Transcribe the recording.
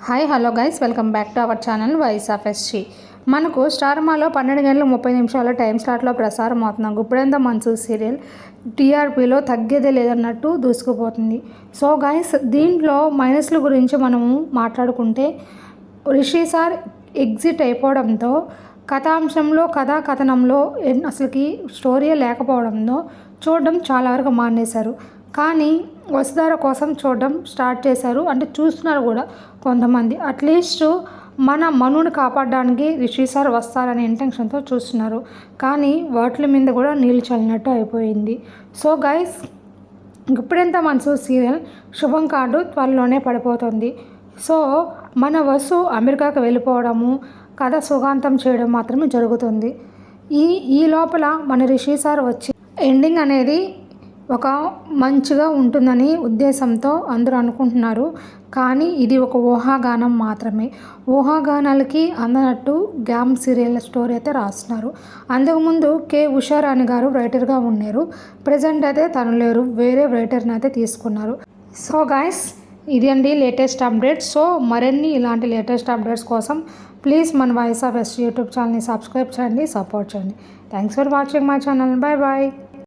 Hi hello guys, welcome back to our channel voice of SG. మనకు స్టార్మాలో 12 గంటల 30 నిమిషాల time స్లాట్లో ప్రసారం అవుతున్నాం. గుప్పెడంత మనసు సీరియల్ టీఆర్పీలో తగ్గేదే లేదన్నట్టు దూసుకుపోతుంది. సో గైస్, దీంట్లో మైనస్ల గురించి మనము మాట్లాడుకుంటే రిషి సార్ ఎగ్జిట్ అయిపోవడంతో కథాంశంలో కథాకథనంలో అసలుకి స్టోరీ లేకపోవడంతో చూడడం చాలా వరకు మానేశారు. కానీ వసుధార కోసం చూడడం స్టార్ట్ చేశారు, అంటే చూస్తున్నారు కూడా కొంతమంది. అట్లీస్ట్ మన మనుని కాపాడడానికి రిషి సార్ వస్తారనే ఇంటెన్షన్తో చూస్తున్నారు. కానీ వాటి మీద కూడా నీళ్ళు చల్లినట్టు అయిపోయింది. సో గైస్, ఇప్పుడెంత మనసు సీరియల్ శుభం కార్డు త్వరలోనే పడిపోతుంది. సో మన వసు అమెరికాకు వెళ్ళిపోవడము, కథ సుఖాంతం చేయడం మాత్రమే జరుగుతుంది. ఈ లోపల మన రిషి సార్ వచ్చి ఎండింగ్ అనేది ఒక మంచిగా ఉంటుందని ఉద్దేశంతో అందరూ అనుకుంటున్నారు. కానీ ఇది ఒక ఊహాగానం మాత్రమే. ఊహాగానాలకి అందనట్టు గ్యామ్ సీరియల్ స్టోరీ అయితే రాస్తున్నారు. అంతకుముందు కే ఉషారాణి గారు రైటర్గా ఉన్నారు. ప్రజెంట్ అయితే తను లేరు, వేరే రైటర్ని అయితే తీసుకున్నారు. సో గైస్, ఇది అండి లేటెస్ట్ అప్డేట్స్. సో మరిన్ని ఇలాంటి లేటెస్ట్ అప్డేట్స్ కోసం ప్లీజ్ మన వాయిస్ ఆఫ్ ఎస్జీ యూట్యూబ్ ఛానల్ని సబ్స్క్రైబ్ చేయండి, సపోర్ట్ చేయండి. Thanks for watching my channel. Bye bye.